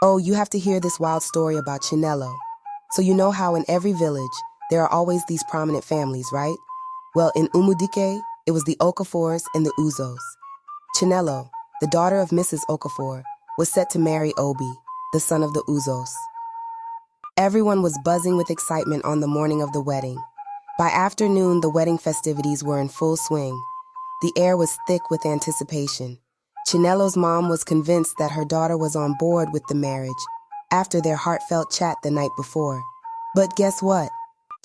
Oh, you have to hear this wild story about Chinelo. So you know how in every village, there are always these prominent families, right? Well, in Umudike, it was the Okafors and the Uzos. Chinelo, the daughter of Mrs. Okafor, was set to marry Obi, the son of the Uzos. Everyone was buzzing with excitement on the morning of the wedding. By afternoon, the wedding festivities were in full swing. The air was thick with anticipation. Chinelo's mom was convinced that her daughter was on board with the marriage after their heartfelt chat the night before. But guess what?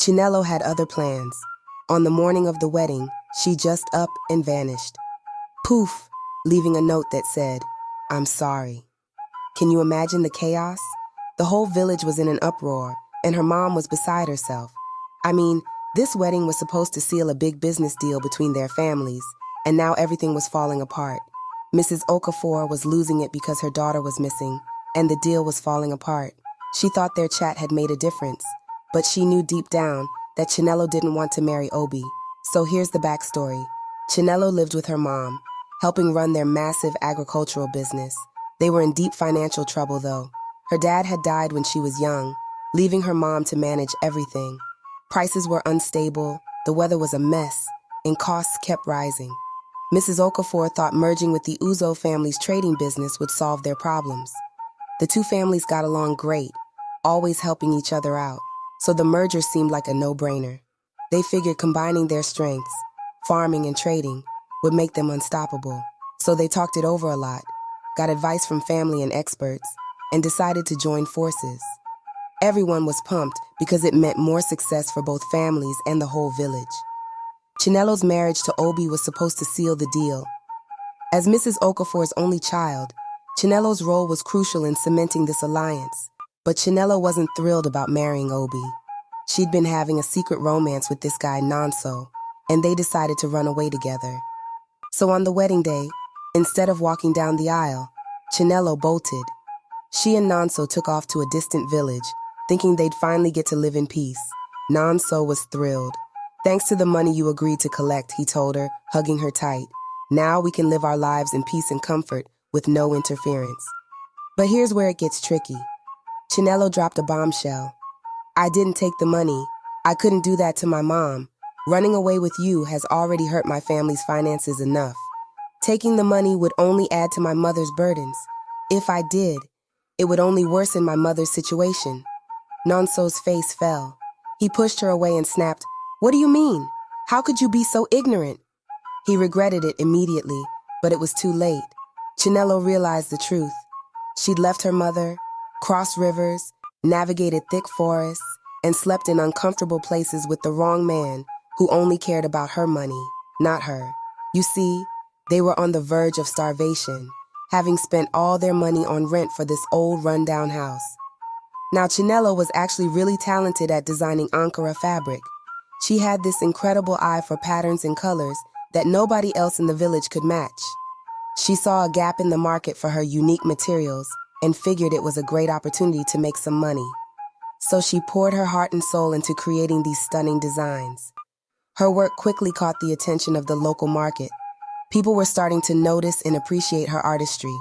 Chinelo had other plans. On the morning of the wedding, she just up and vanished. Poof, leaving a note that said, "I'm sorry." Can you imagine the chaos? The whole village was in an uproar, and her mom was beside herself. I mean, this wedding was supposed to seal a big business deal between their families, and now everything was falling apart. Mrs. Okafor was losing it because her daughter was missing, and the deal was falling apart. She thought their chat had made a difference, but she knew deep down that Chinelo didn't want to marry Obi. So here's the backstory. Chinelo lived with her mom, helping run their massive agricultural business. They were in deep financial trouble, though. Her dad had died when she was young, leaving her mom to manage everything. Prices were unstable, the weather was a mess, and costs kept rising. Mrs. Okafor thought merging with the Uzo family's trading business would solve their problems. The two families got along great, always helping each other out, so the merger seemed like a no-brainer. They figured combining their strengths, farming and trading, would make them unstoppable. So they talked it over a lot, got advice from family and experts, and decided to join forces. Everyone was pumped because it meant more success for both families and the whole village. Chinelo's marriage to Obi was supposed to seal the deal. As Mrs. Okafor's only child, Chinelo's role was crucial in cementing this alliance. But Chinelo wasn't thrilled about marrying Obi. She'd been having a secret romance with this guy Nonso, and they decided to run away together. So on the wedding day, instead of walking down the aisle, Chinelo bolted. She and Nonso took off to a distant village, thinking they'd finally get to live in peace. Nonso was thrilled. "Thanks to the money you agreed to collect," he told her, hugging her tight. "Now we can live our lives in peace and comfort with no interference." But here's where it gets tricky. Chinelo dropped a bombshell. "I didn't take the money. I couldn't do that to my mom. Running away with you has already hurt my family's finances enough. Taking the money would only add to my mother's burdens. If I did, it would only worsen my mother's situation." Nonso's face fell. He pushed her away and snapped, "What do you mean? How could you be so ignorant?" He regretted it immediately, but it was too late. Chinelo realized the truth. She'd left her mother, crossed rivers, navigated thick forests, and slept in uncomfortable places with the wrong man who only cared about her money, not her. You see, they were on the verge of starvation, having spent all their money on rent for this old rundown house. Now, Chinelo was actually really talented at designing Ankara fabric. She had this incredible eye for patterns and colors that nobody else in the village could match. She saw a gap in the market for her unique materials and figured it was a great opportunity to make some money. So she poured her heart and soul into creating these stunning designs. Her work quickly caught the attention of the local market. People were starting to notice and appreciate her artistry.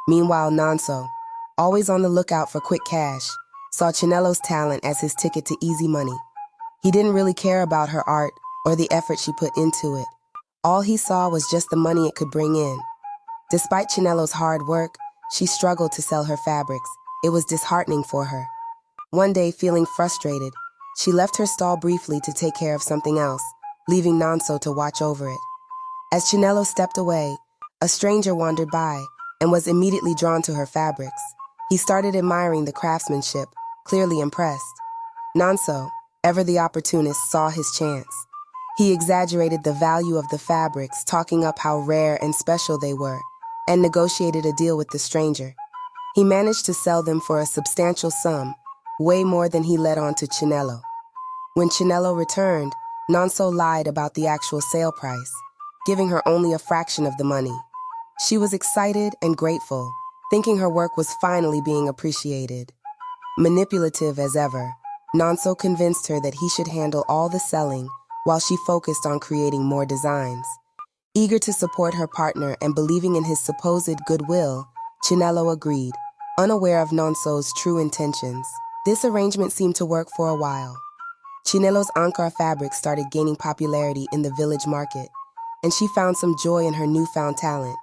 Meanwhile, Nonso, always on the lookout for quick cash, saw Chinelo's talent as his ticket to easy money. He didn't really care about her art or the effort she put into it. All he saw was just the money it could bring in. Despite Chinelo's hard work, she struggled to sell her fabrics. It was disheartening for her. One day, feeling frustrated, she left her stall briefly to take care of something else, leaving Nonso to watch over it. As Chinelo stepped away, a stranger wandered by and was immediately drawn to her fabrics. He started admiring the craftsmanship, clearly impressed. Nonso, ever the opportunist, saw his chance. He exaggerated the value of the fabrics, talking up how rare and special they were, and negotiated a deal with the stranger. He managed to sell them for a substantial sum, way more than he let on to Chinelo. When Chinelo returned, Nonso lied about the actual sale price, giving her only a fraction of the money. She was excited and grateful, thinking her work was finally being appreciated. Manipulative as ever, Nonso convinced her that he should handle all the selling while she focused on creating more designs. Eager to support her partner and believing in his supposed goodwill, Chinelo agreed. unaware of Nonso's true intentions. This arrangement seemed to work for a while. Chinelo's Ankara fabric started gaining popularity in the village market, and she found some joy in her newfound talent.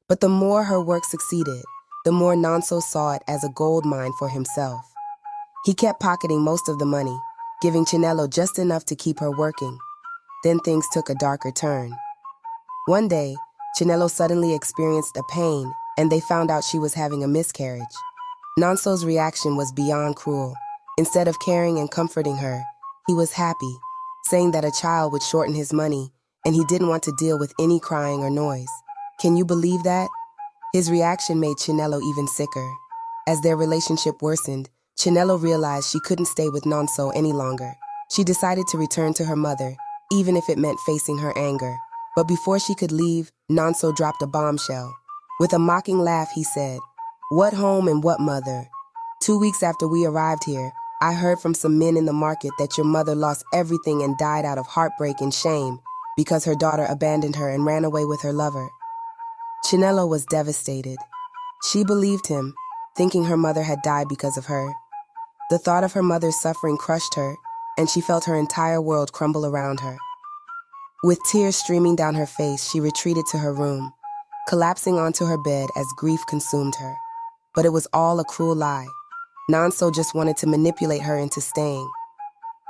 But the more her work succeeded, the more Nonso saw it as a gold mine for himself. He kept pocketing most of the money, giving Chinelo just enough to keep her working. Then things took a darker turn. One day, Chinelo suddenly experienced a pain, and they found out she was having a miscarriage. Nonso's reaction was beyond cruel. Instead of caring and comforting her, he was happy, saying that a child would shorten his money, and he didn't want to deal with any crying or noise. Can you believe that? His reaction made Chinelo even sicker. As their relationship worsened, Chinelo realized she couldn't stay with Nonso any longer. She decided to return to her mother, even if it meant facing her anger. But before she could leave, Nonso dropped a bombshell. With a mocking laugh, he said, "What home and what mother? 2 weeks after we arrived here, I heard from some men in the market that your mother lost everything and died out of heartbreak and shame because her daughter abandoned her and ran away with her lover." Chinelo was devastated. She believed him, thinking her mother had died because of her. The thought of her mother's suffering crushed her, and she felt her entire world crumble around her. With tears streaming down her face, she retreated to her room, collapsing onto her bed as grief consumed her. But it was all a cruel lie. Nonso just wanted to manipulate her into staying.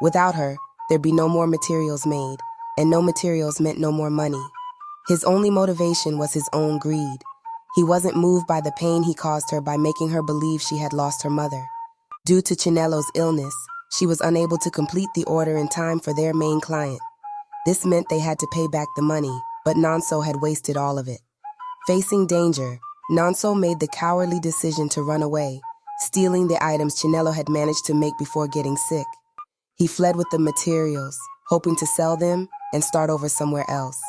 Without her, there'd be no more materials made, and no materials meant no more money. His only motivation was his own greed. He wasn't moved by the pain he caused her by making her believe she had lost her mother. Due to Chinelo's illness, she was unable to complete the order in time for their main client. This meant they had to pay back the money, but Nonso had wasted all of it. Facing danger, Nonso made the cowardly decision to run away, stealing the items Chinelo had managed to make before getting sick. He fled with the materials, hoping to sell them and start over somewhere else.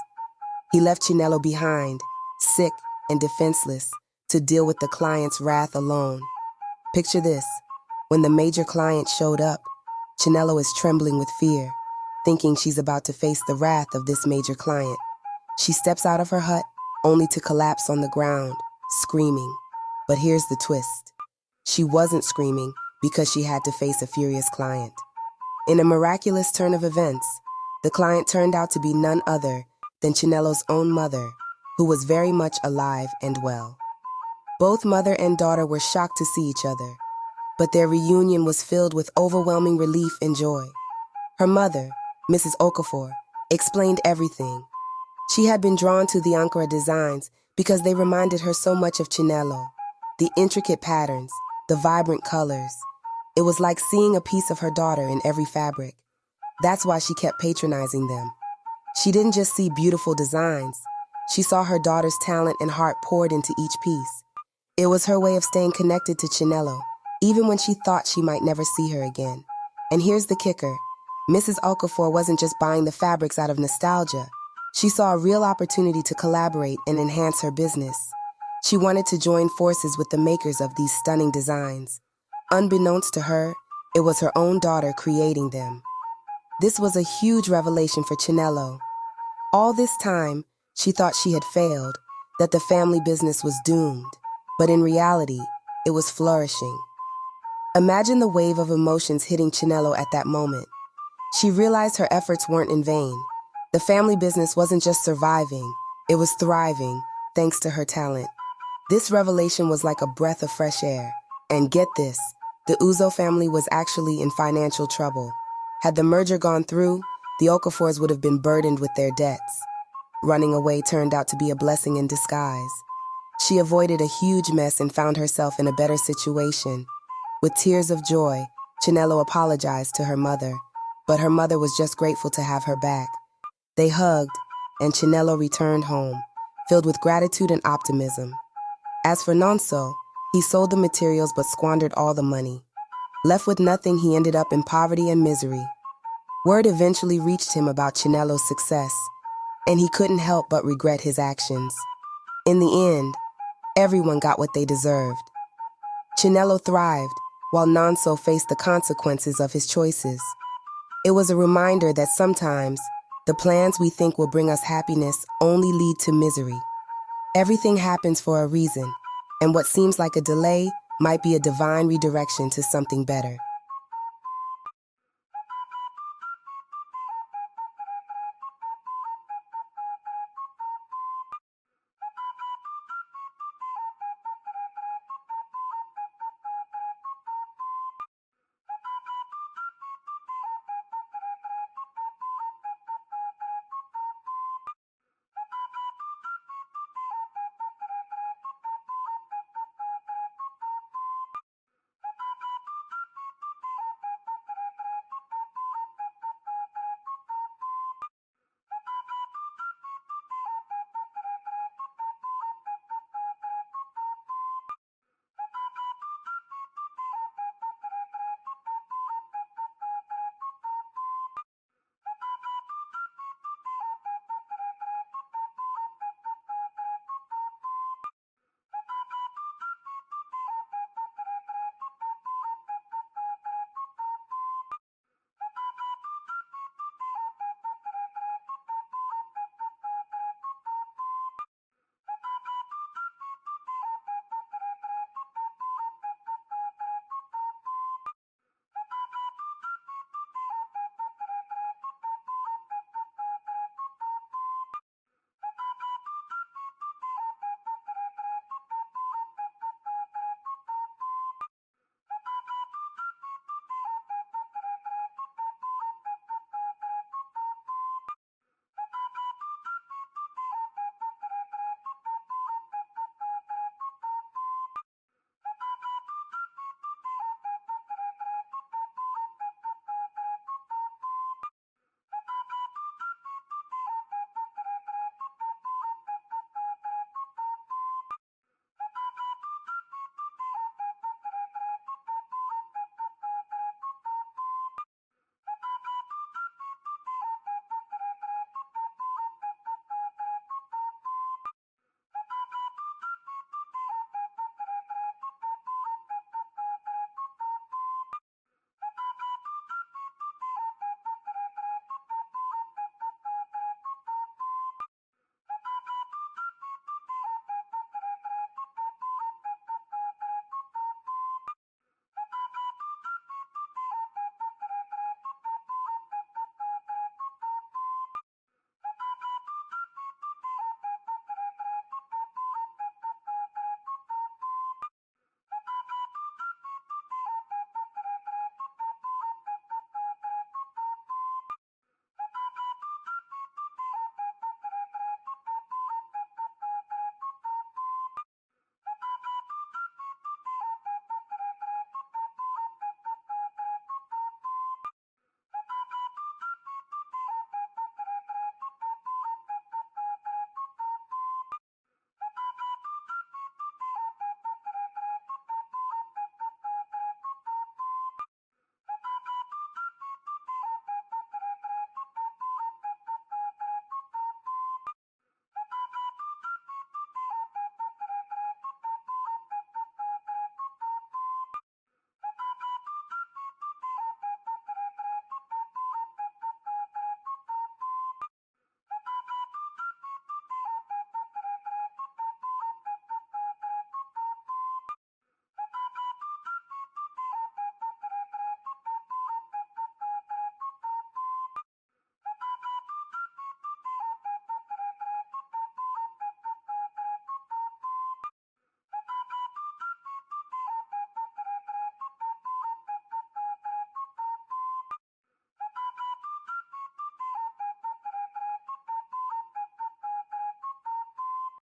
He left Chinelo behind, sick and defenseless, to deal with the client's wrath alone. Picture this. When the major client showed up, Chinelo is trembling with fear, thinking she's about to face the wrath of this major client. She steps out of her hut, only to collapse on the ground, screaming. But here's the twist. She wasn't screaming because she had to face a furious client. In a miraculous turn of events, the client turned out to be none other than Chinelo's own mother, who was very much alive and well. Both mother and daughter were shocked to see each other, but their reunion was filled with overwhelming relief and joy. Her mother, Mrs. Okafor, explained everything. She had been drawn to the Ankara designs because they reminded her so much of Chinelo. The intricate patterns, the vibrant colors. It was like seeing a piece of her daughter in every fabric. That's why she kept patronizing them. She didn't just see beautiful designs. She saw her daughter's talent and heart poured into each piece. It was her way of staying connected to Chinelo, even when she thought she might never see her again. And here's the kicker. Mrs. Okafor wasn't just buying the fabrics out of nostalgia. She saw a real opportunity to collaborate and enhance her business. She wanted to join forces with the makers of these stunning designs. Unbeknownst to her, it was her own daughter creating them. This was a huge revelation for Chinelo. All this time, she thought she had failed, that the family business was doomed. But in reality, it was flourishing. Imagine the wave of emotions hitting Chinelo at that moment. She realized her efforts weren't in vain. The family business wasn't just surviving, it was thriving, thanks to her talent. This revelation was like a breath of fresh air. And get this, the Uzo family was actually in financial trouble. Had the merger gone through, the Okafors would have been burdened with their debts. Running away turned out to be a blessing in disguise. She avoided a huge mess and found herself in a better situation. With tears of joy, Chinelo apologized to her mother, but her mother was just grateful to have her back. They hugged, and Chinelo returned home, filled with gratitude and optimism. As for Nonso, he sold the materials but squandered all the money. Left with nothing, he ended up in poverty and misery. Word eventually reached him about Chinelo's success, and he couldn't help but regret his actions. In the end, everyone got what they deserved. Chinelo thrived, while Nonso faced the consequences of his choices. It was a reminder that sometimes, the plans we think will bring us happiness only lead to misery. Everything happens for a reason, and what seems like a delay might be a divine redirection to something better.